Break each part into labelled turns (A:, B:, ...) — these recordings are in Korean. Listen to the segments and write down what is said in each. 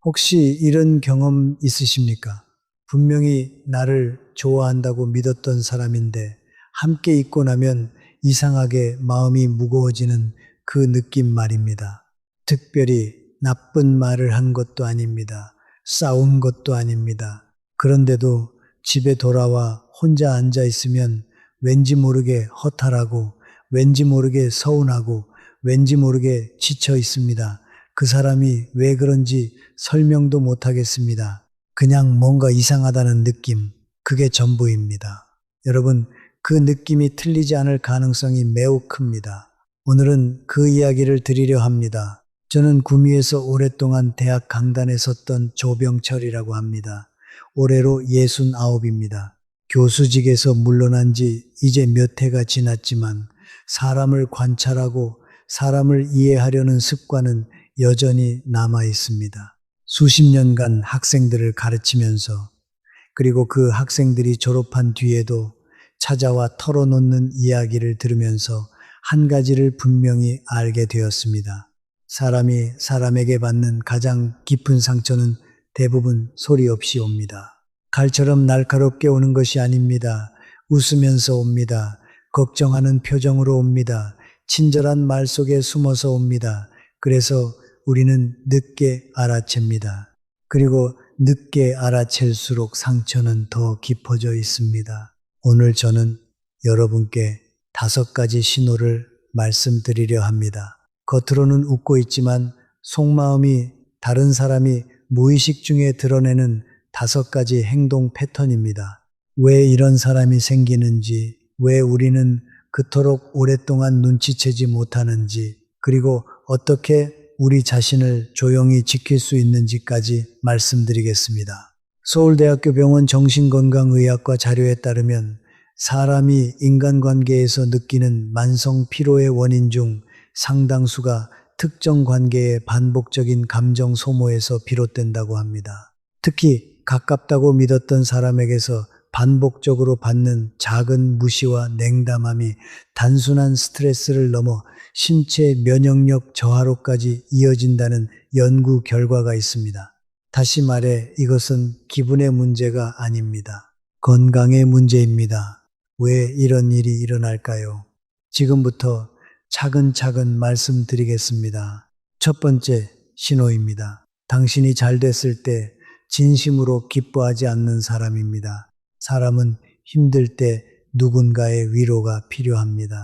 A: 혹시 이런 경험 있으십니까? 분명히 나를 좋아한다고 믿었던 사람인데 함께 있고 나면 이상하게 마음이 무거워지는 그 느낌 말입니다. 특별히 나쁜 말을 한 것도 아닙니다. 싸운 것도 아닙니다. 그런데도 집에 돌아와 혼자 앉아 있으면 왠지 모르게 허탈하고 왠지 모르게 서운하고 왠지 모르게 지쳐 있습니다. 그 사람이 왜 그런지 설명도 못 하겠습니다. 그냥 뭔가 이상하다는 느낌, 그게 전부입니다. 여러분, 그 느낌이 틀리지 않을 가능성이 매우 큽니다. 오늘은 그 이야기를 드리려 합니다. 저는 구미에서 오랫동안 대학 강단에 섰던 조병철이라고 합니다. 올해로 69입니다. 교수직에서 물러난 지 이제 몇 해가 지났지만 사람을 관찰하고 사람을 이해하려는 습관은 여전히 남아 있습니다. 수십 년간 학생들을 가르치면서 그리고 그 학생들이 졸업한 뒤에도 찾아와 털어놓는 이야기를 들으면서 한 가지를 분명히 알게 되었습니다. 사람이 사람에게 받는 가장 깊은 상처는 대부분 소리 없이 옵니다. 칼처럼 날카롭게 오는 것이 아닙니다. 웃으면서 옵니다. 걱정하는 표정으로 옵니다. 친절한 말 속에 숨어서 옵니다. 그래서 우리는 늦게 알아챕니다. 그리고 늦게 알아챌수록 상처는 더 깊어져 있습니다. 오늘 저는 여러분께 5가지 신호를 말씀드리려 합니다. 겉으로는 웃고 있지만 속마음이 다른 사람이 무의식 중에 드러내는 5가지 행동 패턴입니다. 왜 이런 사람이 생기는지, 왜 우리는 그토록 오랫동안 눈치채지 못하는지, 그리고 어떻게 우리 자신을 조용히 지킬 수 있는지까지 말씀드리겠습니다. 서울대학교 병원 정신건강의학과 자료에 따르면 사람이 인간관계에서 느끼는 만성 피로의 원인 중 상당수가 특정 관계의 반복적인 감정 소모에서 비롯된다고 합니다. 특히 가깝다고 믿었던 사람에게서 반복적으로 받는 작은 무시와 냉담함이 단순한 스트레스를 넘어 신체 면역력 저하로까지 이어진다는 연구 결과가 있습니다. 다시 말해 이것은 기분의 문제가 아닙니다. 건강의 문제입니다. 왜 이런 일이 일어날까요? 지금부터 차근차근 말씀드리겠습니다. 첫 번째 신호입니다. 당신이 잘 됐을 때 진심으로 기뻐하지 않는 사람입니다. 사람은 힘들 때 누군가의 위로가 필요합니다.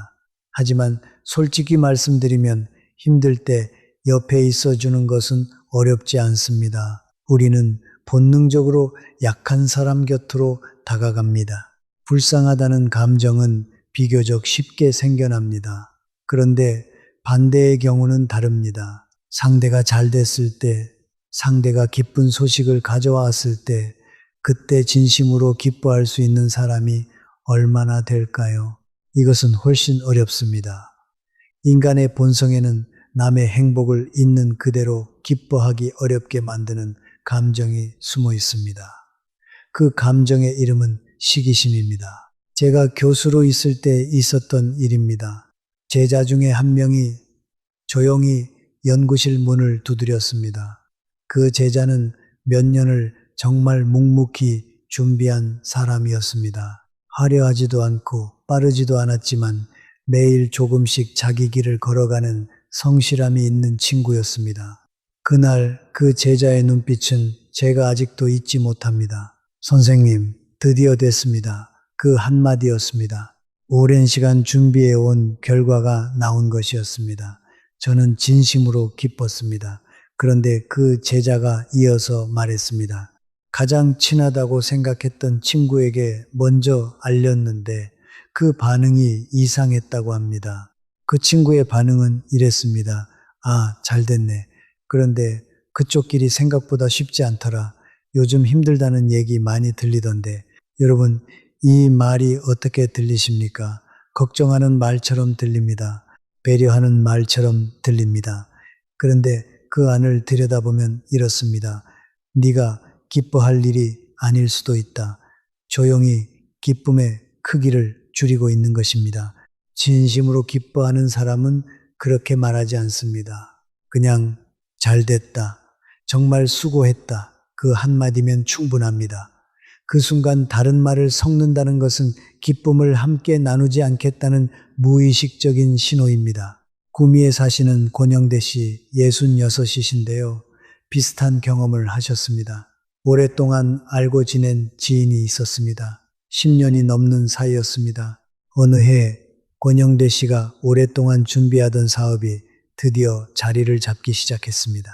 A: 하지만 솔직히 말씀드리면 힘들 때 옆에 있어주는 것은 어렵지 않습니다. 우리는 본능적으로 약한 사람 곁으로 다가갑니다. 불쌍하다는 감정은 비교적 쉽게 생겨납니다. 그런데 반대의 경우는 다릅니다. 상대가 잘 됐을 때, 상대가 기쁜 소식을 가져왔을 때, 그때 진심으로 기뻐할 수 있는 사람이 얼마나 될까요? 이것은 훨씬 어렵습니다. 인간의 본성에는 남의 행복을 있는 그대로 기뻐하기 어렵게 만드는 감정이 숨어 있습니다. 그 감정의 이름은 시기심입니다. 제가 교수로 있을 때 있었던 일입니다. 제자 중에 한 명이 조용히 연구실 문을 두드렸습니다. 그 제자는 몇 년을 정말 묵묵히 준비한 사람이었습니다. 화려하지도 않고 빠르지도 않았지만 매일 조금씩 자기 길을 걸어가는 성실함이 있는 친구였습니다. 그날 그 제자의 눈빛은 제가 아직도 잊지 못합니다. 선생님, 드디어 됐습니다. 그 한마디였습니다. 오랜 시간 준비해 온 결과가 나온 것이었습니다. 저는 진심으로 기뻤습니다. 그런데 그 제자가 이어서 말했습니다. 가장 친하다고 생각했던 친구에게 먼저 알렸는데 그 반응이 이상했다고 합니다. 그 친구의 반응은 이랬습니다. 아, 잘 됐네. 그런데 그쪽 길이 생각보다 쉽지 않더라. 요즘 힘들다는 얘기 많이 들리던데. 여러분, 이 말이 어떻게 들리십니까? 걱정하는 말처럼 들립니다. 배려하는 말처럼 들립니다. 그런데 그 안을 들여다보면 이렇습니다. 네가 기뻐할 일이 아닐 수도 있다. 조용히 기쁨의 크기를 줄이고 있는 것입니다. 진심으로 기뻐하는 사람은 그렇게 말하지 않습니다. 그냥 잘 됐다. 정말 수고했다. 그 한마디면 충분합니다. 그 순간 다른 말을 섞는다는 것은 기쁨을 함께 나누지 않겠다는 무의식적인 신호입니다. 구미에 사시는 권영대 씨 66이신데요. 비슷한 경험을 하셨습니다. 오랫동안 알고 지낸 지인이 있었습니다. 10년이 넘는 사이였습니다. 어느 해 권영대 씨가 오랫동안 준비하던 사업이 드디어 자리를 잡기 시작했습니다.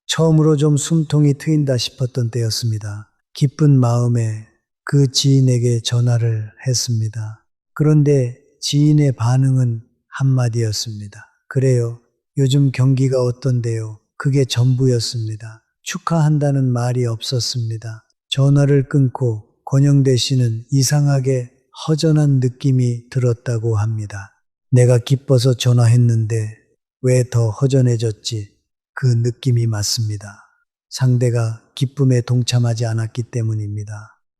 A: 처음으로 좀 숨통이 트인다 싶었던 때였습니다. 기쁜 마음에 그 지인에게 전화를 했습니다. 그런데 지인의 반응은 한마디였습니다. 그래요. 요즘 경기가 어떤데요? 그게 전부였습니다. 축하한다는 말이 없었습니다. 전화를 끊고 권영대 씨는 이상하게 허전한 느낌이 들었다고 합니다. 내가 기뻐서 전화했는데 왜 더 허전해졌지? 그 느낌이 맞습니다. 상대가 기쁨에 동참하지 않았기 때문입니다.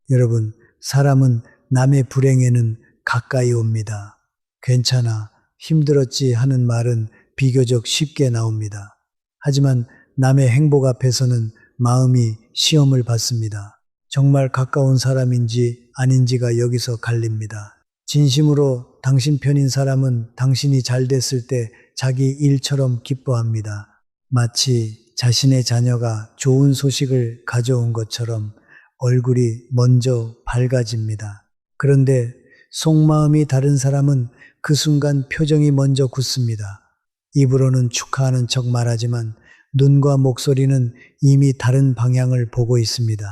A: 여러분, 사람은 남의 불행에는 가까이 옵니다. 괜찮아, 힘들었지 하는 말은 비교적 쉽게 나옵니다. 하지만 남의 행복 앞에서는 마음이 시험을 받습니다. 정말 가까운 사람인지 아닌지가 여기서 갈립니다. 진심으로 당신 편인 사람은 당신이 잘 됐을 때 자기 일처럼 기뻐합니다. 마치 자신의 자녀가 좋은 소식을 가져온 것처럼 얼굴이 먼저 밝아집니다. 그런데 속마음이 다른 사람은 그 순간 표정이 먼저 굳습니다. 입으로는 축하하는 척 말하지만 눈과 목소리는 이미 다른 방향을 보고 있습니다.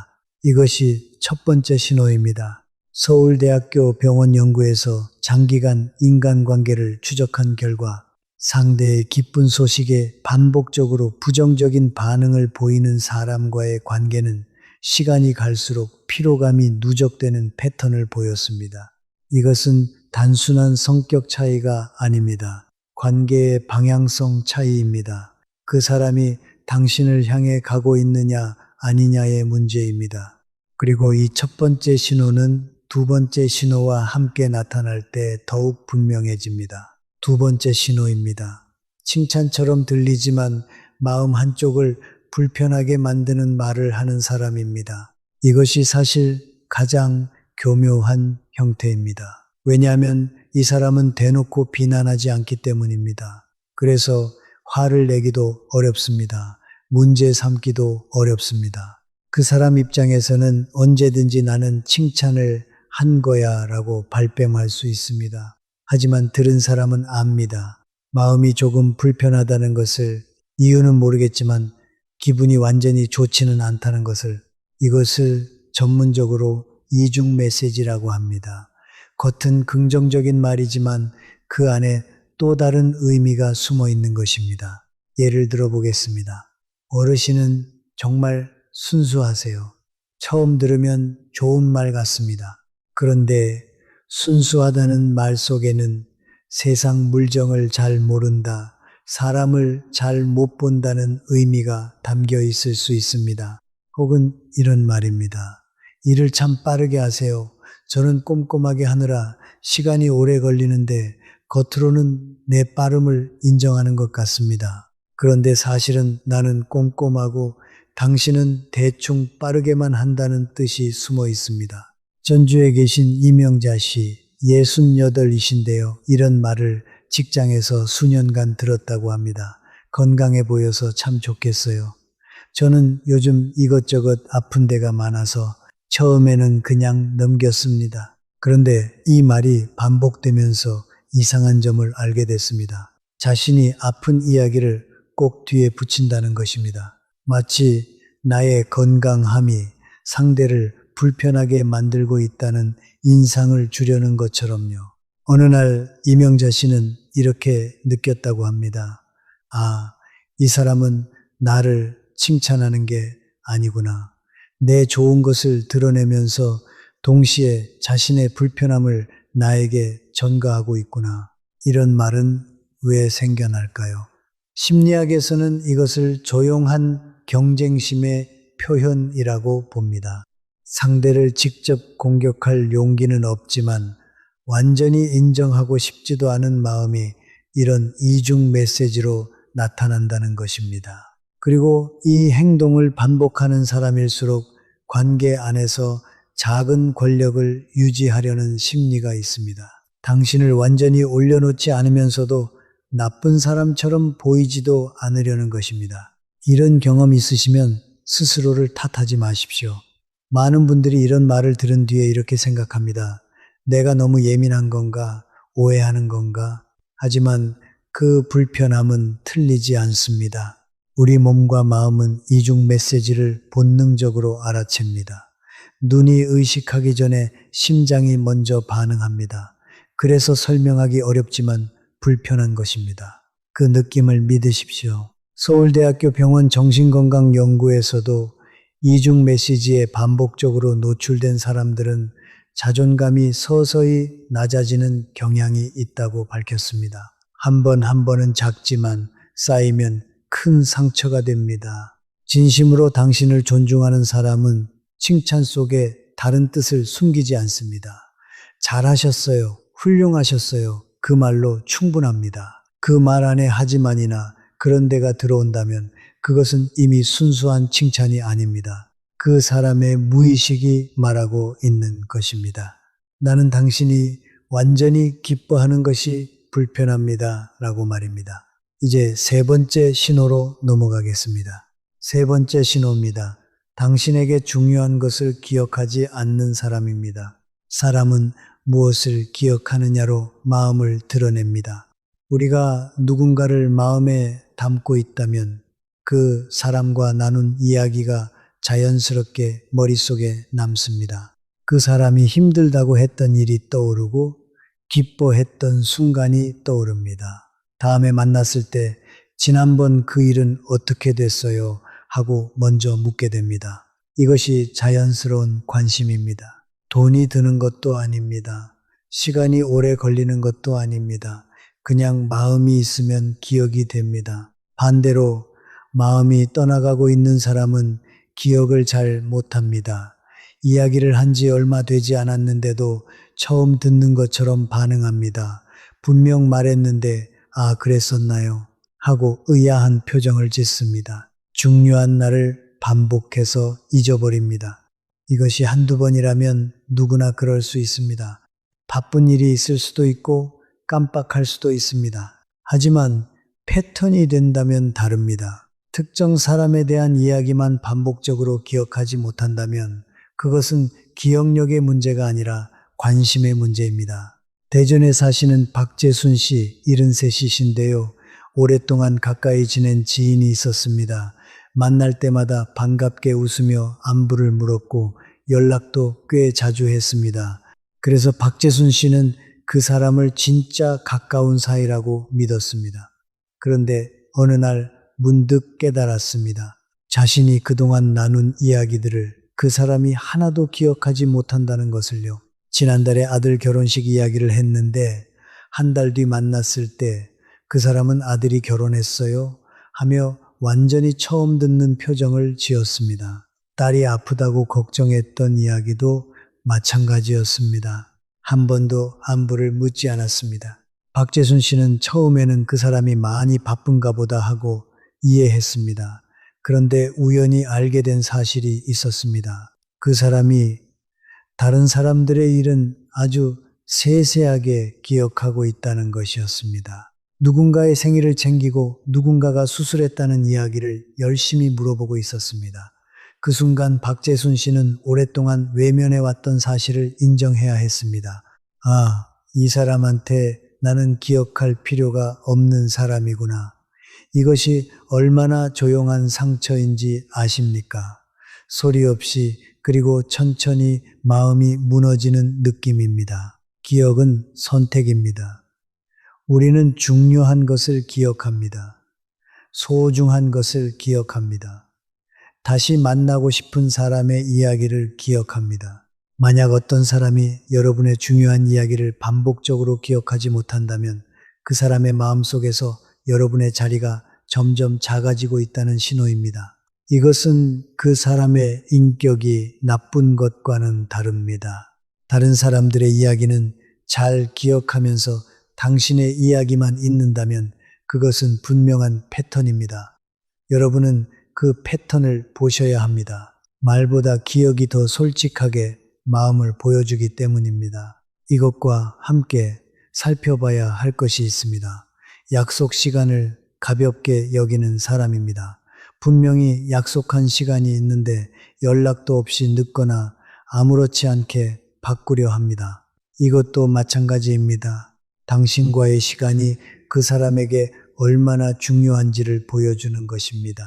A: 이것이 첫 번째 신호입니다. 서울대학교 병원 연구에서 장기간 인간관계를 추적한 결과 상대의 기쁜 소식에 반복적으로 부정적인 반응을 보이는 사람과의 관계는 시간이 갈수록 피로감이 누적되는 패턴을 보였습니다. 이것은 단순한 성격 차이가 아닙니다. 관계의 방향성 차이입니다. 그 사람이 당신을 향해 가고 있느냐 아니냐의 문제입니다. 그리고 이 첫 번째 신호는 두 번째 신호와 함께 나타날 때 더욱 분명해집니다. 두 번째 신호입니다. 칭찬처럼 들리지만 마음 한쪽을 불편하게 만드는 말을 하는 사람입니다. 이것이 사실 가장 교묘한 형태입니다. 왜냐하면 이 사람은 대놓고 비난하지 않기 때문입니다. 그래서 화를 내기도 어렵습니다. 문제 삼기도 어렵습니다. 그 사람 입장에서는 언제든지 나는 칭찬을 한 거야 라고 발뺌할 수 있습니다. 하지만 들은 사람은 압니다. 마음이 조금 불편하다는 것을, 이유는 모르겠지만 기분이 완전히 좋지는 않다는 것을, 이것을 전문적으로 이중 메시지라고 합니다. 겉은 긍정적인 말이지만 그 안에 또 다른 의미가 숨어 있는 것입니다. 예를 들어 보겠습니다. 어르신은 정말 순수하세요. 처음 들으면 좋은 말 같습니다. 그런데 순수하다는 말 속에는 세상 물정을 잘 모른다, 사람을 잘 못 본다는 의미가 담겨 있을 수 있습니다. 혹은 이런 말입니다. 일을 참 빠르게 하세요. 저는 꼼꼼하게 하느라 시간이 오래 걸리는데 겉으로는 내 빠름을 인정하는 것 같습니다. 그런데 사실은 나는 꼼꼼하고 당신은 대충 빠르게만 한다는 뜻이 숨어 있습니다. 전주에 계신 이명자 씨 68이신데요. 이런 말을 직장에서 수년간 들었다고 합니다. 건강해 보여서 참 좋겠어요. 저는 요즘 이것저것 아픈 데가 많아서 처음에는 그냥 넘겼습니다. 그런데 이 말이 반복되면서 이상한 점을 알게 됐습니다. 자신이 아픈 이야기를 꼭 뒤에 붙인다는 것입니다. 마치 나의 건강함이 상대를 불편하게 만들고 있다는 인상을 주려는 것처럼요. 어느 날 이명자 씨는 이렇게 느꼈다고 합니다. 아, 이 사람은 나를 칭찬하는 게 아니구나. 내 좋은 것을 드러내면서 동시에 자신의 불편함을 나에게 전가하고 있구나. 이런 말은 왜 생겨날까요? 심리학에서는 이것을 조용한 경쟁심의 표현이라고 봅니다. 상대를 직접 공격할 용기는 없지만 완전히 인정하고 싶지도 않은 마음이 이런 이중 메시지로 나타난다는 것입니다. 그리고 이 행동을 반복하는 사람일수록 관계 안에서 작은 권력을 유지하려는 심리가 있습니다. 당신을 완전히 올려놓지 않으면서도 나쁜 사람처럼 보이지도 않으려는 것입니다. 이런 경험 있으시면 스스로를 탓하지 마십시오. 많은 분들이 이런 말을 들은 뒤에 이렇게 생각합니다. 내가 너무 예민한 건가? 오해하는 건가? 하지만 그 불편함은 틀리지 않습니다. 우리 몸과 마음은 이중 메시지를 본능적으로 알아챕니다. 눈이 의식하기 전에 심장이 먼저 반응합니다. 그래서 설명하기 어렵지만 불편한 것입니다. 그 느낌을 믿으십시오. 서울대학교 병원 정신건강연구에서도 이중 메시지에 반복적으로 노출된 사람들은 자존감이 서서히 낮아지는 경향이 있다고 밝혔습니다. 한 번 한 번은 작지만 쌓이면 큰 상처가 됩니다. 진심으로 당신을 존중하는 사람은 칭찬 속에 다른 뜻을 숨기지 않습니다. 잘하셨어요. 훌륭하셨어요. 그 말로 충분합니다. 그 말 안에 하지만이나 그런데가 들어온다면 그것은 이미 순수한 칭찬이 아닙니다. 그 사람의 무의식이 말하고 있는 것입니다. 나는 당신이 완전히 기뻐하는 것이 불편합니다. 라고 말입니다. 이제 세 번째 신호로 넘어가겠습니다. 세 번째 신호입니다. 당신에게 중요한 것을 기억하지 않는 사람입니다. 사람은 무엇을 기억하느냐로 마음을 드러냅니다. 우리가 누군가를 마음에 담고 있다면 그 사람과 나눈 이야기가 자연스럽게 머릿속에 남습니다. 그 사람이 힘들다고 했던 일이 떠오르고 기뻐했던 순간이 떠오릅니다. 다음에 만났을 때 지난번 그 일은 어떻게 됐어요? 하고 먼저 묻게 됩니다. 이것이 자연스러운 관심입니다. 돈이 드는 것도 아닙니다. 시간이 오래 걸리는 것도 아닙니다. 그냥 마음이 있으면 기억이 됩니다. 반대로 마음이 떠나가고 있는 사람은 기억을 잘 못합니다. 이야기를 한 지 얼마 되지 않았는데도 처음 듣는 것처럼 반응합니다. 분명 말했는데 아 그랬었나요? 하고 의아한 표정을 짓습니다. 중요한 날을 반복해서 잊어버립니다. 이것이 한두 번이라면 누구나 그럴 수 있습니다. 바쁜 일이 있을 수도 있고 깜빡할 수도 있습니다. 하지만 패턴이 된다면 다릅니다. 특정 사람에 대한 이야기만 반복적으로 기억하지 못한다면 그것은 기억력의 문제가 아니라 관심의 문제입니다. 대전에 사시는 박재순 씨 73이신데요. 오랫동안 가까이 지낸 지인이 있었습니다. 만날 때마다 반갑게 웃으며 안부를 물었고 연락도 꽤 자주 했습니다. 그래서 박재순 씨는 그 사람을 진짜 가까운 사이라고 믿었습니다. 그런데 어느 날 문득 깨달았습니다. 자신이 그동안 나눈 이야기들을 그 사람이 하나도 기억하지 못한다는 것을요. 지난달에 아들 결혼식 이야기를 했는데 한 달 뒤 만났을 때 그 사람은 아들이 결혼했어요 하며 완전히 처음 듣는 표정을 지었습니다. 딸이 아프다고 걱정했던 이야기도 마찬가지였습니다. 한 번도 안부를 묻지 않았습니다. 박재순 씨는 처음에는 그 사람이 많이 바쁜가 보다 하고 이해했습니다. 그런데 우연히 알게 된 사실이 있었습니다. 그 사람이 다른 사람들의 일은 아주 세세하게 기억하고 있다는 것이었습니다. 누군가의 생일을 챙기고 누군가가 수술했다는 이야기를 열심히 물어보고 있었습니다. 그 순간 박재순 씨는 오랫동안 외면해왔던 사실을 인정해야 했습니다. 아, 이 사람한테 나는 기억할 필요가 없는 사람이구나. 이것이 얼마나 조용한 상처인지 아십니까? 소리 없이 그리고 천천히 마음이 무너지는 느낌입니다. 기억은 선택입니다. 우리는 중요한 것을 기억합니다. 소중한 것을 기억합니다. 다시 만나고 싶은 사람의 이야기를 기억합니다. 만약 어떤 사람이 여러분의 중요한 이야기를 반복적으로 기억하지 못한다면 그 사람의 마음속에서 여러분의 자리가 점점 작아지고 있다는 신호입니다. 이것은 그 사람의 인격이 나쁜 것과는 다릅니다. 다른 사람들의 이야기는 잘 기억하면서 당신의 이야기만 있는다면 그것은 분명한 패턴입니다. 여러분은 그 패턴을 보셔야 합니다. 말보다 기억이 더 솔직하게 마음을 보여주기 때문입니다. 이것과 함께 살펴봐야 할 것이 있습니다. 약속 시간을 가볍게 여기는 사람입니다. 분명히 약속한 시간이 있는데 연락도 없이 늦거나 아무렇지 않게 바꾸려 합니다. 이것도 마찬가지입니다. 당신과의 시간이 그 사람에게 얼마나 중요한지를 보여주는 것입니다.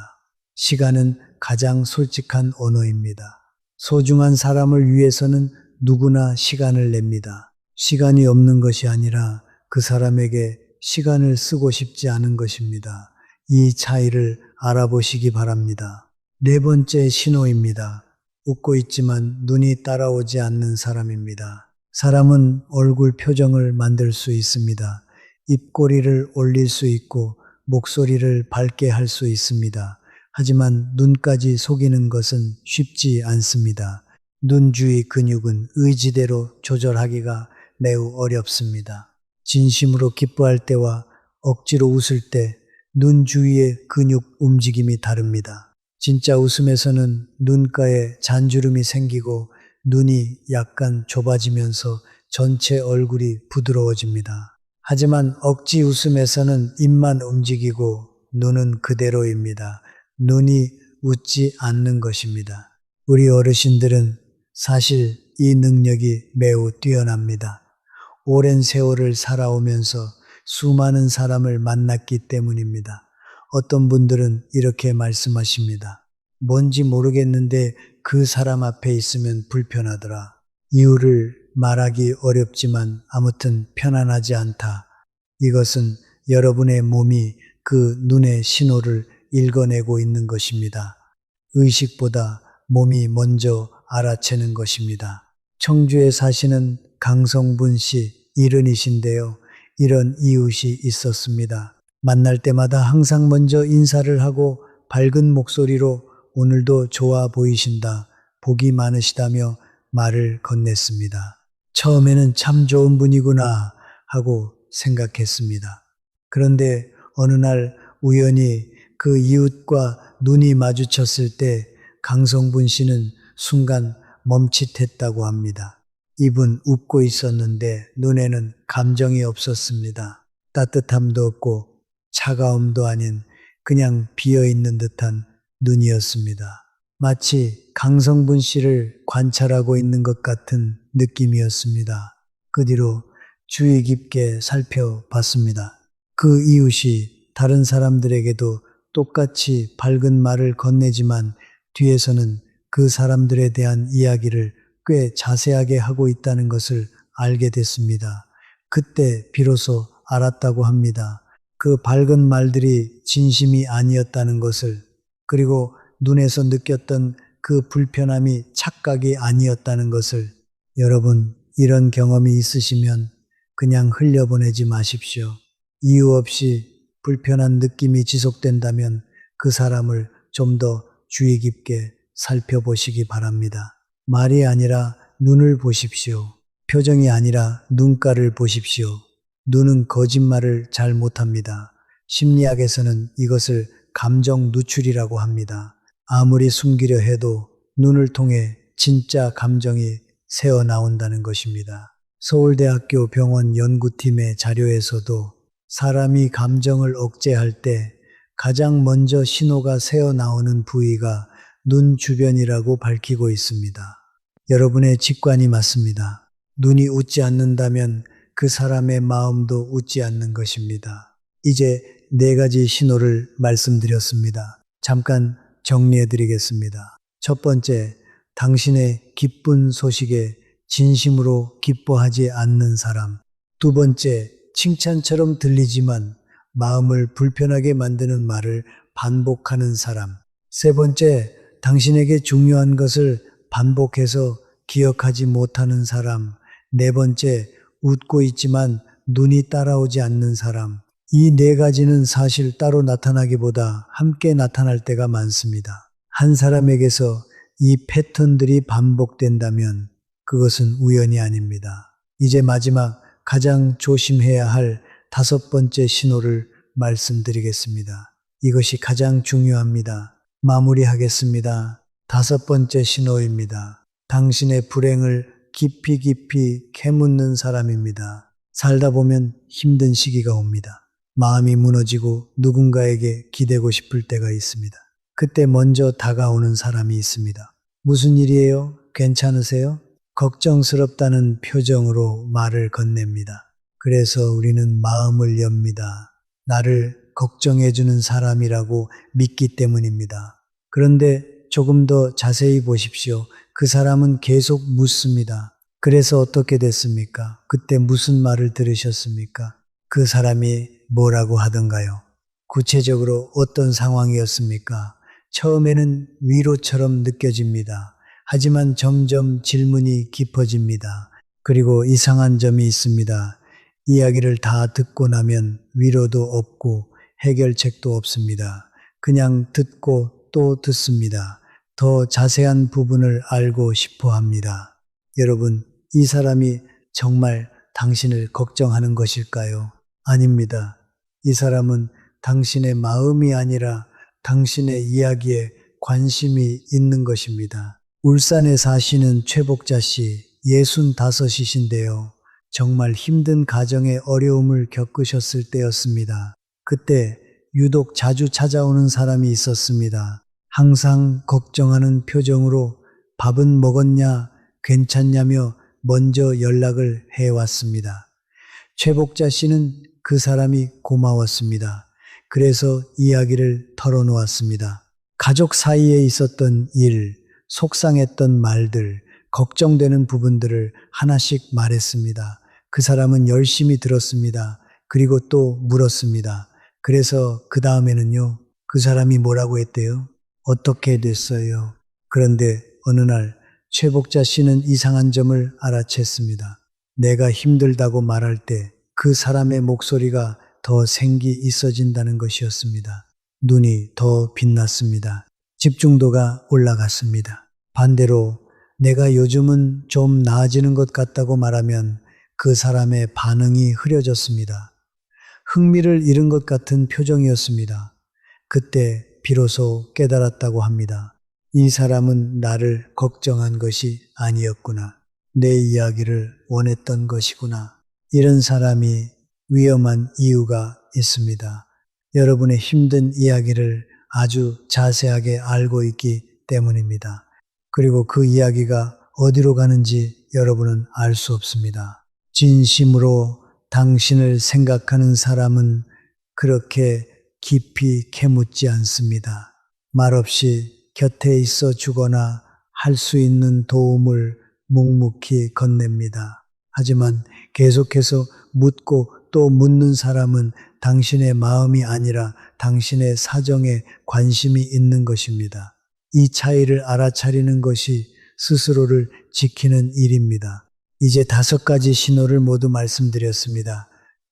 A: 시간은 가장 솔직한 언어입니다. 소중한 사람을 위해서는 누구나 시간을 냅니다. 시간이 없는 것이 아니라 그 사람에게 시간을 쓰고 싶지 않은 것입니다. 이 차이를 알아보시기 바랍니다. 네 번째 신호입니다. 웃고 있지만 눈이 따라오지 않는 사람입니다. 사람은 얼굴 표정을 만들 수 있습니다. 입꼬리를 올릴 수 있고 목소리를 밝게 할 수 있습니다. 하지만 눈까지 속이는 것은 쉽지 않습니다. 눈 주위 근육은 의지대로 조절하기가 매우 어렵습니다. 진심으로 기뻐할 때와 억지로 웃을 때 눈 주위의 근육 움직임이 다릅니다. 진짜 웃음에서는 눈가에 잔주름이 생기고 눈이 약간 좁아지면서 전체 얼굴이 부드러워집니다. 하지만 억지 웃음에서는 입만 움직이고 눈은 그대로입니다. 눈이 웃지 않는 것입니다. 우리 어르신들은 사실 이 능력이 매우 뛰어납니다. 오랜 세월을 살아오면서 수많은 사람을 만났기 때문입니다. 어떤 분들은 이렇게 말씀하십니다. 뭔지 모르겠는데 그 사람 앞에 있으면 불편하더라. 이유를 말하기 어렵지만 아무튼 편안하지 않다. 이것은 여러분의 몸이 그 눈의 신호를 읽어내고 있는 것입니다. 의식보다 몸이 먼저 알아채는 것입니다. 청주에 사시는 강성분 씨, 일흔이신데요. 이런 이웃이 있었습니다. 만날 때마다 항상 먼저 인사를 하고 밝은 목소리로 오늘도 좋아 보이신다, 복이 많으시다며 말을 건넸습니다. 처음에는 참 좋은 분이구나 하고 생각했습니다. 그런데 어느 날 우연히 그 이웃과 눈이 마주쳤을 때 강성분 씨는 순간 멈칫했다고 합니다. 입은 웃고 있었는데 눈에는 감정이 없었습니다. 따뜻함도 없고 차가움도 아닌 그냥 비어있는 듯한 눈이었습니다. 마치 강성분 씨를 관찰하고 있는 것 같은 느낌이었습니다. 그 뒤로 주의 깊게 살펴봤습니다. 그 이웃이 다른 사람들에게도 똑같이 밝은 말을 건네지만 뒤에서는 그 사람들에 대한 이야기를 꽤 자세하게 하고 있다는 것을 알게 됐습니다. 그때 비로소 알았다고 합니다. 그 밝은 말들이 진심이 아니었다는 것을, 그리고 눈에서 느꼈던 그 불편함이 착각이 아니었다는 것을. 여러분, 이런 경험이 있으시면 그냥 흘려보내지 마십시오. 이유 없이 불편한 느낌이 지속된다면 그 사람을 좀 더 주의 깊게 살펴보시기 바랍니다. 말이 아니라 눈을 보십시오. 표정이 아니라 눈가를 보십시오. 눈은 거짓말을 잘 못합니다. 심리학에서는 이것을 감정 누출이라고 합니다. 아무리 숨기려 해도 눈을 통해 진짜 감정이 새어 나온다는 것입니다. 서울대학교 병원 연구팀의 자료에서도 사람이 감정을 억제할 때 가장 먼저 신호가 새어 나오는 부위가 눈 주변이라고 밝히고 있습니다. 여러분의 직관이 맞습니다. 눈이 웃지 않는다면 그 사람의 마음도 웃지 않는 것입니다. 이제 네 가지 신호를 말씀드렸습니다. 잠깐 정리해 드리겠습니다. 첫 번째, 당신의 기쁜 소식에 진심으로 기뻐하지 않는 사람. 두 번째, 칭찬처럼 들리지만 마음을 불편하게 만드는 말을 반복하는 사람. 세 번째, 당신에게 중요한 것을 반복해서 기억하지 못하는 사람. 네 번째, 웃고 있지만 눈이 따라오지 않는 사람. 이 네 가지는 사실 따로 나타나기보다 함께 나타날 때가 많습니다. 한 사람에게서 이 패턴들이 반복된다면 그것은 우연이 아닙니다. 이제 마지막 가장 조심해야 할 다섯 번째 신호를 말씀드리겠습니다. 이것이 가장 중요합니다. 마무리하겠습니다. 5번째 신호입니다. 당신의 불행을 깊이 깊이 캐묻는 사람입니다. 살다 보면 힘든 시기가 옵니다. 마음이 무너지고 누군가에게 기대고 싶을 때가 있습니다. 그때 먼저 다가오는 사람이 있습니다. 무슨 일이에요? 괜찮으세요? 걱정스럽다는 표정으로 말을 건넵니다. 그래서 우리는 마음을 엽니다. 나를 걱정해주는 사람이라고 믿기 때문입니다. 그런데 조금 더 자세히 보십시오. 그 사람은 계속 묻습니다. 그래서 어떻게 됐습니까? 그때 무슨 말을 들으셨습니까? 그 사람이 뭐라고 하던가요? 구체적으로 어떤 상황이었습니까? 처음에는 위로처럼 느껴집니다. 하지만 점점 질문이 깊어집니다. 그리고 이상한 점이 있습니다. 이야기를 다 듣고 나면 위로도 없고 해결책도 없습니다. 그냥 듣고 또 듣습니다. 더 자세한 부분을 알고 싶어 합니다. 여러분, 이 사람이 정말 당신을 걱정하는 것일까요? 아닙니다. 이 사람은 당신의 마음이 아니라 당신의 이야기에 관심이 있는 것입니다. 울산에 사시는 최복자 씨, 65이신데요. 정말 힘든 가정의 어려움을 겪으셨을 때였습니다. 그때 유독 자주 찾아오는 사람이 있었습니다. 항상 걱정하는 표정으로 밥은 먹었냐, 괜찮냐며 먼저 연락을 해왔습니다. 최복자 씨는 그 사람이 고마웠습니다. 그래서 이야기를 털어놓았습니다. 가족 사이에 있었던 일, 속상했던 말들, 걱정되는 부분들을 하나씩 말했습니다. 그 사람은 열심히 들었습니다. 그리고 또 물었습니다. 그래서 그 다음에는요, 그 사람이 뭐라고 했대요? 어떻게 됐어요? 그런데 어느 날 최복자 씨는 이상한 점을 알아챘습니다. 내가 힘들다고 말할 때 그 사람의 목소리가 더 생기 있어진다는 것이었습니다. 눈이 더 빛났습니다. 집중도가 올라갔습니다. 반대로 내가 요즘은 좀 나아지는 것 같다고 말하면 그 사람의 반응이 흐려졌습니다. 흥미를 잃은 것 같은 표정이었습니다. 그때 비로소 깨달았다고 합니다. 이 사람은 나를 걱정한 것이 아니었구나. 내 이야기를 원했던 것이구나. 이런 사람이 위험한 이유가 있습니다. 여러분의 힘든 이야기를 아주 자세하게 알고 있기 때문입니다. 그리고 그 이야기가 어디로 가는지 여러분은 알 수 없습니다. 진심으로 당신을 생각하는 사람은 그렇게 깊이 캐묻지 않습니다. 말없이 곁에 있어 주거나 할 수 있는 도움을 묵묵히 건넵니다. 하지만 계속해서 묻고 또 묻는 사람은 당신의 마음이 아니라 당신의 사정에 관심이 있는 것입니다. 이 차이를 알아차리는 것이 스스로를 지키는 일입니다. 이제 5가지 신호를 모두 말씀드렸습니다.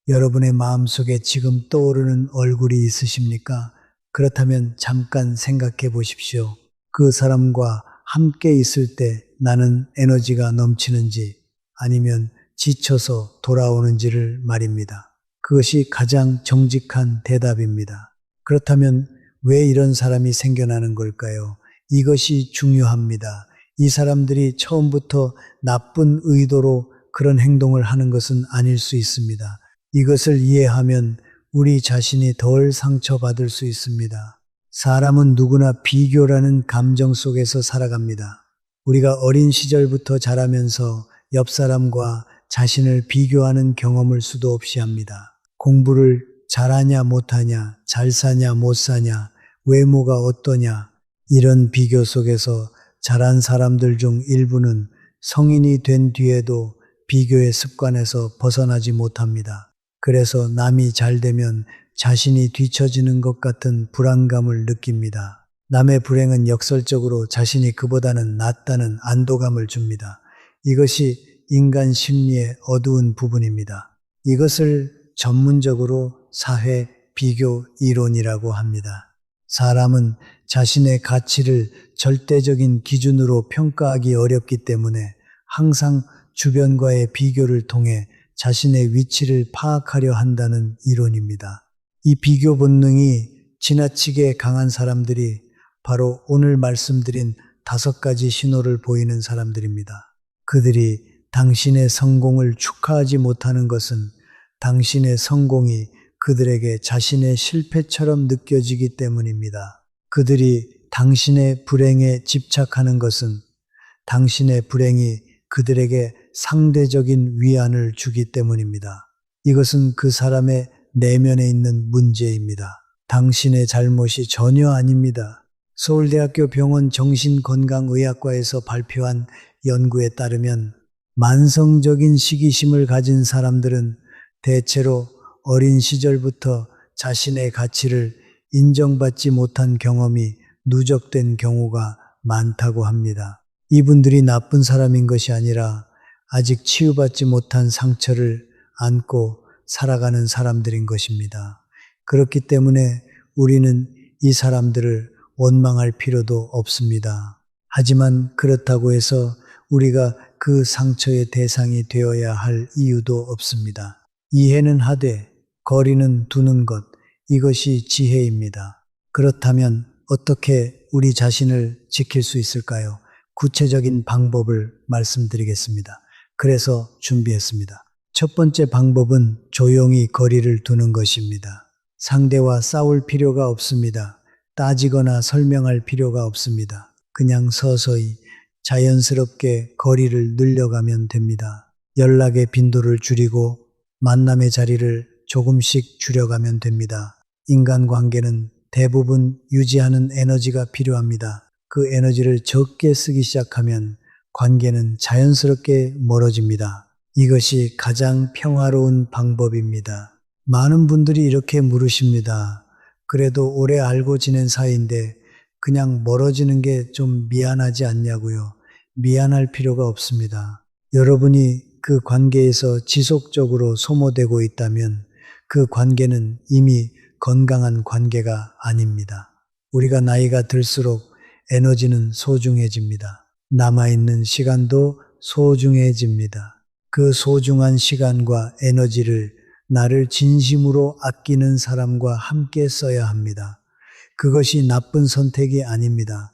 A: 여러분의 마음속에 지금 떠오르는 얼굴이 있으십니까? 그렇다면 잠깐 생각해 보십시오. 그 사람과 함께 있을 때 나는 에너지가 넘치는지 아니면 지쳐서 돌아오는지를 말입니다. 그것이 가장 정직한 대답입니다. 그렇다면 왜 이런 사람이 생겨나는 걸까요? 이것이 중요합니다. 이 사람들이 처음부터 나쁜 의도로 그런 행동을 하는 것은 아닐 수 있습니다. 이것을 이해하면 우리 자신이 덜 상처받을 수 있습니다. 사람은 누구나 비교라는 감정 속에서 살아갑니다. 우리가 어린 시절부터 자라면서 옆 사람과 자신을 비교하는 경험을 수도 없이 합니다. 공부를 잘하냐 못하냐, 잘 사냐 못 사냐, 외모가 어떠냐, 이런 비교 속에서 자란 사람들 중 일부는 성인이 된 뒤에도 비교의 습관에서 벗어나지 못합니다. 그래서 남이 잘 되면 자신이 뒤처지는 것 같은 불안감을 느낍니다. 남의 불행은 역설적으로 자신이 그보다는 낫다는 안도감을 줍니다. 이것이 인간 심리의 어두운 부분입니다. 이것을 전문적으로 사회 비교 이론이라고 합니다. 사람은 자신의 가치를 절대적인 기준으로 평가하기 어렵기 때문에 항상 주변과의 비교를 통해 자신의 위치를 파악하려 한다는 이론입니다. 이 비교 본능이 지나치게 강한 사람들이 바로 오늘 말씀드린 5가지 신호를 보이는 사람들입니다. 그들이 당신의 성공을 축하하지 못하는 것은 당신의 성공이 그들에게 자신의 실패처럼 느껴지기 때문입니다. 그들이 당신의 불행에 집착하는 것은 당신의 불행이 그들에게 상대적인 위안을 주기 때문입니다. 이것은 그 사람의 내면에 있는 문제입니다. 당신의 잘못이 전혀 아닙니다. 서울대학교 병원 정신건강의학과에서 발표한 연구에 따르면 만성적인 시기심을 가진 사람들은 대체로 어린 시절부터 자신의 가치를 인정받지 못한 경험이 누적된 경우가 많다고 합니다. 이분들이 나쁜 사람인 것이 아니라 아직 치유받지 못한 상처를 안고 살아가는 사람들인 것입니다. 그렇기 때문에 우리는 이 사람들을 원망할 필요도 없습니다. 하지만 그렇다고 해서 우리가 그 상처의 대상이 되어야 할 이유도 없습니다. 이해는 하되 거리는 두는 것, 이것이 지혜입니다. 그렇다면 어떻게 우리 자신을 지킬 수 있을까요? 구체적인 방법을 말씀드리겠습니다. 그래서 준비했습니다. 첫 번째 방법은 조용히 거리를 두는 것입니다. 상대와 싸울 필요가 없습니다. 따지거나 설명할 필요가 없습니다. 그냥 서서히 자연스럽게 거리를 늘려가면 됩니다. 연락의 빈도를 줄이고 만남의 자리를 조금씩 줄여가면 됩니다. 인간관계는 대부분 유지하는 에너지가 필요합니다. 그 에너지를 적게 쓰기 시작하면 관계는 자연스럽게 멀어집니다. 이것이 가장 평화로운 방법입니다. 많은 분들이 이렇게 물으십니다. 그래도 오래 알고 지낸 사이인데 그냥 멀어지는 게 좀 미안하지 않냐고요. 미안할 필요가 없습니다. 여러분이 그 관계에서 지속적으로 소모되고 있다면 그 관계는 이미 건강한 관계가 아닙니다. 우리가 나이가 들수록 에너지는 소중해집니다. 남아있는 시간도 소중해집니다. 그 소중한 시간과 에너지를 나를 진심으로 아끼는 사람과 함께 써야 합니다. 그것이 나쁜 선택이 아닙니다.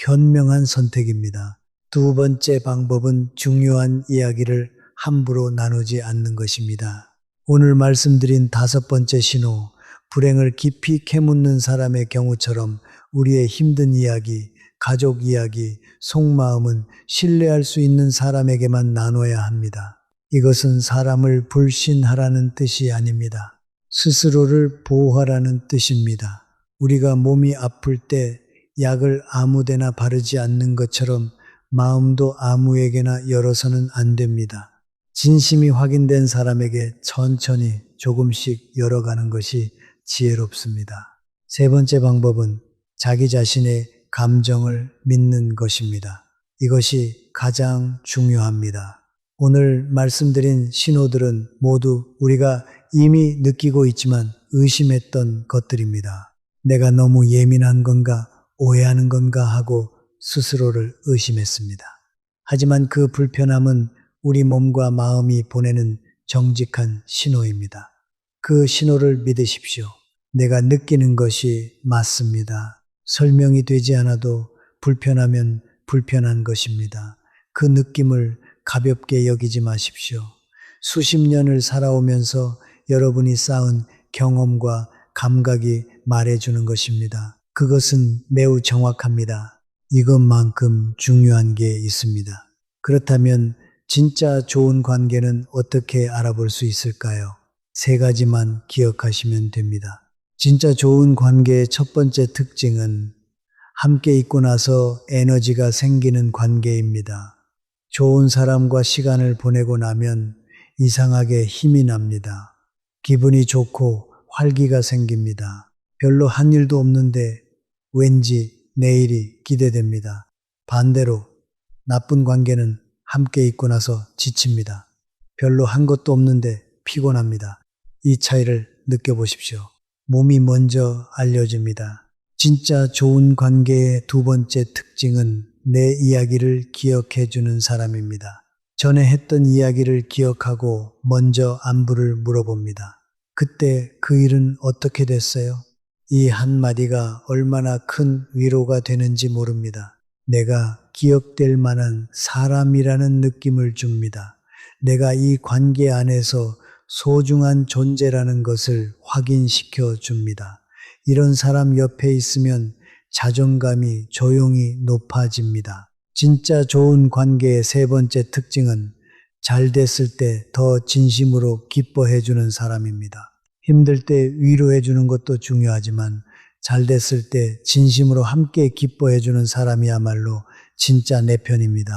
A: 현명한 선택입니다. 두 번째 방법은 중요한 이야기를 함부로 나누지 않는 것입니다. 오늘 말씀드린 5번째 신호, 불행을 깊이 캐묻는 사람의 경우처럼 우리의 힘든 이야기, 가족 이야기, 속마음은 신뢰할 수 있는 사람에게만 나눠야 합니다. 이것은 사람을 불신하라는 뜻이 아닙니다. 스스로를 보호하라는 뜻입니다. 우리가 몸이 아플 때 약을 아무데나 바르지 않는 것처럼 마음도 아무에게나 열어서는 안 됩니다. 진심이 확인된 사람에게 천천히 조금씩 열어가는 것이 지혜롭습니다. 세 번째 방법은 자기 자신의 감정을 믿는 것입니다. 이것이 가장 중요합니다. 오늘 말씀드린 신호들은 모두 우리가 이미 느끼고 있지만 의심했던 것들입니다. 내가 너무 예민한 건가, 오해하는 건가 하고 스스로를 의심했습니다. 하지만 그 불편함은 우리 몸과 마음이 보내는 정직한 신호입니다. 그 신호를 믿으십시오. 내가 느끼는 것이 맞습니다. 설명이 되지 않아도 불편하면 불편한 것입니다. 그 느낌을 가볍게 여기지 마십시오. 수십 년을 살아오면서 여러분이 쌓은 경험과 감각이 말해주는 것입니다. 그것은 매우 정확합니다. 이것만큼 중요한 게 있습니다. 그렇다면 진짜 좋은 관계는 어떻게 알아볼 수 있을까요? 3가지만 기억하시면 됩니다. 진짜 좋은 관계의 첫 번째 특징은 함께 있고 나서 에너지가 생기는 관계입니다. 좋은 사람과 시간을 보내고 나면 이상하게 힘이 납니다. 기분이 좋고 활기가 생깁니다. 별로 한 일도 없는데 왠지 내일이 기대됩니다. 반대로 나쁜 관계는 함께 있고 나서 지칩니다. 별로 한 것도 없는데 피곤합니다. 이 차이를 느껴보십시오. 몸이 먼저 알려줍니다. 진짜 좋은 관계의 두 번째 특징은 내 이야기를 기억해주는 사람입니다. 전에 했던 이야기를 기억하고 먼저 안부를 물어봅니다. 그때 그 일은 어떻게 됐어요? 이 한마디가 얼마나 큰 위로가 되는지 모릅니다. 내가 기억될 만한 사람이라는 느낌을 줍니다. 내가 이 관계 안에서 소중한 존재라는 것을 확인시켜 줍니다. 이런 사람 옆에 있으면 자존감이 조용히 높아집니다. 진짜 좋은 관계의 세 번째 특징은 잘 됐을 때 더 진심으로 기뻐해 주는 사람입니다. 힘들 때 위로해 주는 것도 중요하지만 잘 됐을 때 진심으로 함께 기뻐해 주는 사람이야말로 진짜 내 편입니다.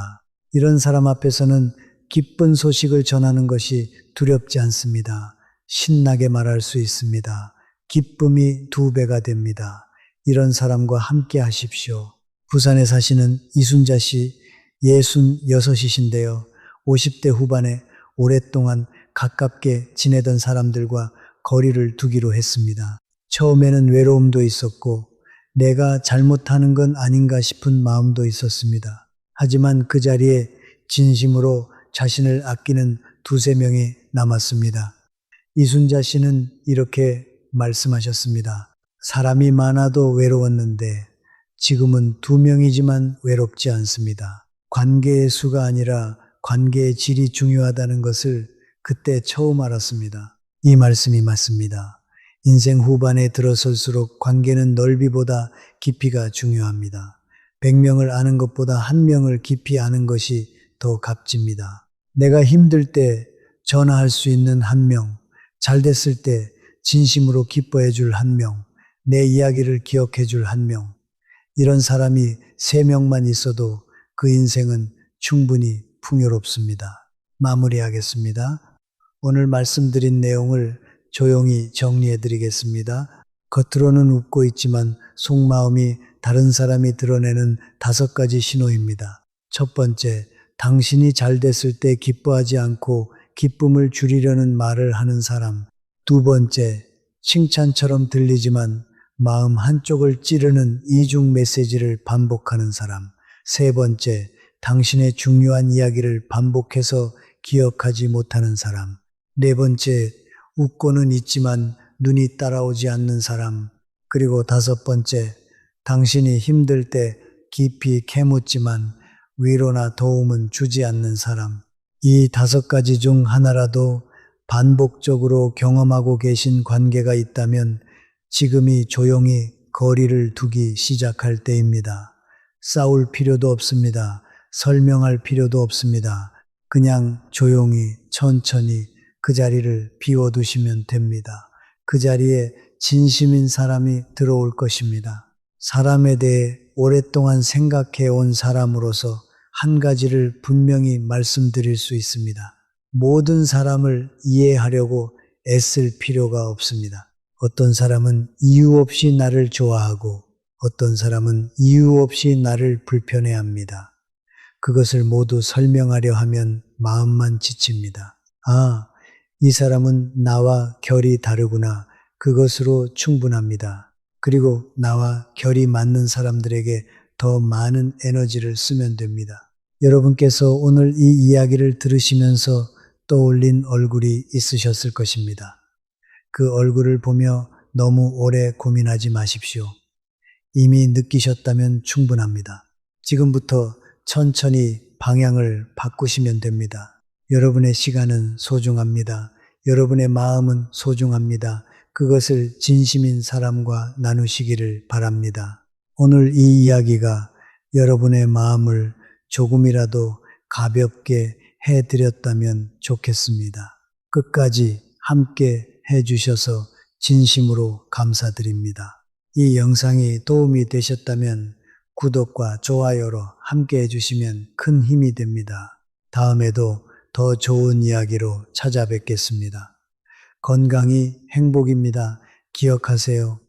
A: 이런 사람 앞에서는 기쁜 소식을 전하는 것이 두렵지 않습니다. 신나게 말할 수 있습니다. 기쁨이 2배가 됩니다. 이런 사람과 함께 하십시오. 부산에 사시는 이순자 씨 66이신데요. 50대 후반에 오랫동안 가깝게 지내던 사람들과 거리를 두기로 했습니다. 처음에는 외로움도 있었고 내가 잘못하는 건 아닌가 싶은 마음도 있었습니다. 하지만 그 자리에 진심으로 자신을 아끼는 2~3명이 남았습니다. 이순자 씨는 이렇게 말씀하셨습니다. 사람이 많아도 외로웠는데 지금은 2명이지만 외롭지 않습니다. 관계의 수가 아니라 관계의 질이 중요하다는 것을 그때 처음 알았습니다. 이 말씀이 맞습니다. 인생 후반에 들어설수록 관계는 넓이보다 깊이가 중요합니다. 100명을 아는 것보다 1명을 깊이 아는 것이 더 값집니다. 내가 힘들 때 전화할 수 있는 1명, 잘 됐을 때 진심으로 기뻐해 줄 1명, 내 이야기를 기억해 줄 1명, 이런 사람이 3명만 있어도 그 인생은 충분히 풍요롭습니다. 마무리하겠습니다. 오늘 말씀드린 내용을 조용히 정리해 드리겠습니다. 겉으로는 웃고 있지만 속마음이 다른 사람이 드러내는 5가지 신호입니다. 첫 번째, 당신이 잘 됐을 때 기뻐하지 않고 기쁨을 줄이려는 말을 하는 사람. 2번째, 칭찬처럼 들리지만 마음 한쪽을 찌르는 이중 메시지를 반복하는 사람. 3번째, 당신의 중요한 이야기를 반복해서 기억하지 못하는 사람. 4번째, 웃고는 있지만 눈이 따라오지 않는 사람. 그리고 5번째, 당신이 힘들 때 깊이 캐묻지만 위로나 도움은 주지 않는 사람. 이 5가지 중 하나라도 반복적으로 경험하고 계신 관계가 있다면 지금이 조용히 거리를 두기 시작할 때입니다. 싸울 필요도 없습니다. 설명할 필요도 없습니다. 그냥 조용히 천천히 그 자리를 비워두시면 됩니다. 그 자리에 진심인 사람이 들어올 것입니다. 사람에 대해 오랫동안 생각해 온 사람으로서 한 가지를 분명히 말씀드릴 수 있습니다. 모든 사람을 이해하려고 애쓸 필요가 없습니다. 어떤 사람은 이유 없이 나를 좋아하고 어떤 사람은 이유 없이 나를 불편해합니다. 그것을 모두 설명하려 하면 마음만 지칩니다. 아, 이 사람은 나와 결이 다르구나. 그것으로 충분합니다. 그리고 나와 결이 맞는 사람들에게 더 많은 에너지를 쓰면 됩니다. 여러분께서 오늘 이 이야기를 들으시면서 떠올린 얼굴이 있으셨을 것입니다. 그 얼굴을 보며 너무 오래 고민하지 마십시오. 이미 느끼셨다면 충분합니다. 지금부터 천천히 방향을 바꾸시면 됩니다. 여러분의 시간은 소중합니다. 여러분의 마음은 소중합니다. 그것을 진심인 사람과 나누시기를 바랍니다. 오늘 이 이야기가 여러분의 마음을 조금이라도 가볍게 해드렸다면 좋겠습니다. 끝까지 함께 해주셔서 진심으로 감사드립니다. 이 영상이 도움이 되셨다면 구독과 좋아요로 함께 해주시면 큰 힘이 됩니다. 다음에도 더 좋은 이야기로 찾아뵙겠습니다. 건강이 행복입니다. 기억하세요.